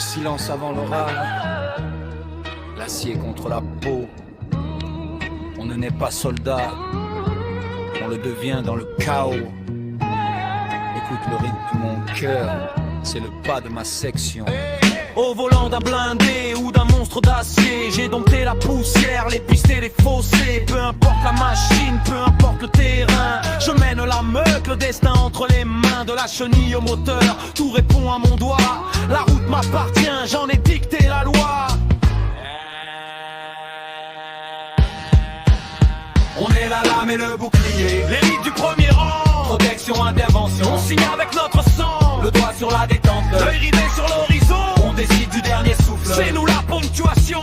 silence avant l'orage, l'acier contre la peau. On ne naît pas soldat, on le devient dans le chaos. Écoute le rythme de mon cœur, c'est le pas de ma section. Au volant d'un blindé ou d'un monstre d'acier, j'ai dompté la poussière, les pistes et les fossés. Peu importe la machine, peu importe le terrain, je mène la meute, le destin entre les mains. De la chenille au moteur, tout répond à mon doigt. La route m'appartient, j'en ai dicté la loi. On est la lame et le bouclier, l'élite du premier rang. Protection, intervention, on signe avec notre sang. Le doigt sur la détente, l'œil rivé sur l'horizon. On décide du dernier souffle, c'est nous la ponctuation.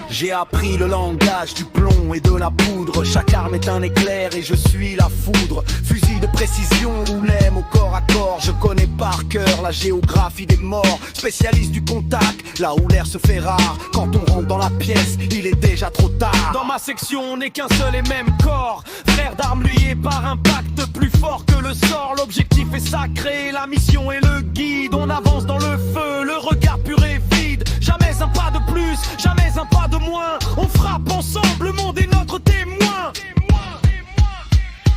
J'ai appris le langage du plomb et de la poudre. Chaque arme est un éclair et je suis la foudre. Fusil de précision ou l'aime au corps à corps. Je connais par cœur la géographie des morts. Spécialiste du contact, là où l'air se fait rare. Quand on rentre dans la pièce, il est déjà trop tard. Dans ma section, on n'est qu'un seul et même corps. Frère d'armes liés par un pacte plus fort que le sort. L'objectif est sacré, la mission est le guide. On avance dans le feu, le regard pur et vide. Jamais un pas de plus, jamais un pas de moins. On frappe ensemble, le monde est notre témoin.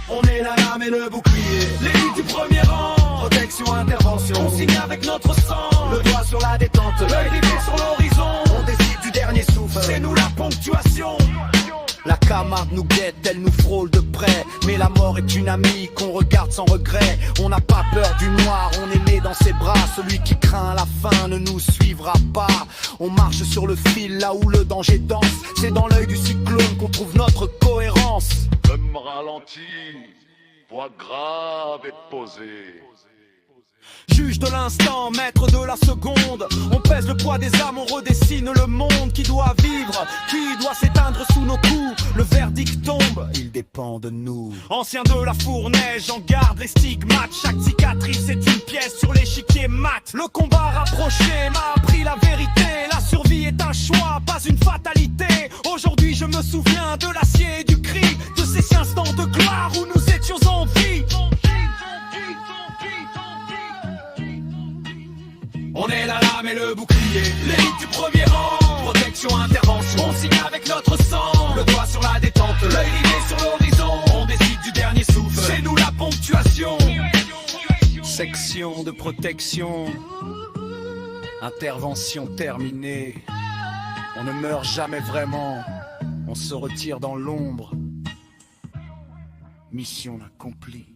On est la lame et le bouclier, l'élite du premier rang. Protection, intervention, on signe avec notre sang. Le doigt sur la détente, l'œil rivé sur l'horizon. On décide du dernier souffle, c'est nous la ponctuation. La Camargue nous guette, elle nous frôle de près. Mais la mort est une amie qu'on regarde sans regret. On n'a pas peur du noir, on est né dans ses bras. Celui qui craint la fin ne nous suivra pas. On marche sur le fil là où le danger danse. C'est dans l'œil du cyclone qu'on trouve notre cohérence. L'homme ralenti, voix grave et posée. Juge de l'instant, maître de la seconde. On pèse le poids des âmes, on redessine le monde. Qui doit vivre, qui doit s'éteindre sous nos coups. Le verdict tombe, Il dépend de nous. ancien de la fournaise, j'en garde les stigmates. Chaque cicatrice est une pièce sur l'échiquier mat. Le combat rapproché m'a appris la vérité. La survie est un choix, pas une fatalité. Aujourd'hui je me souviens de l'acier et du cri. De ces instants de gloire où nous étions en vie. On est la lame et le bouclier, l'élite du premier rang. Protection, intervention, on signe avec notre sang. Le doigt sur la détente, l'œil rivé sur l'horizon. On décide du dernier souffle, c'est nous la ponctuation. Section de protection, intervention terminée. On ne meurt jamais vraiment, on se retire dans l'ombre. Mission accomplie.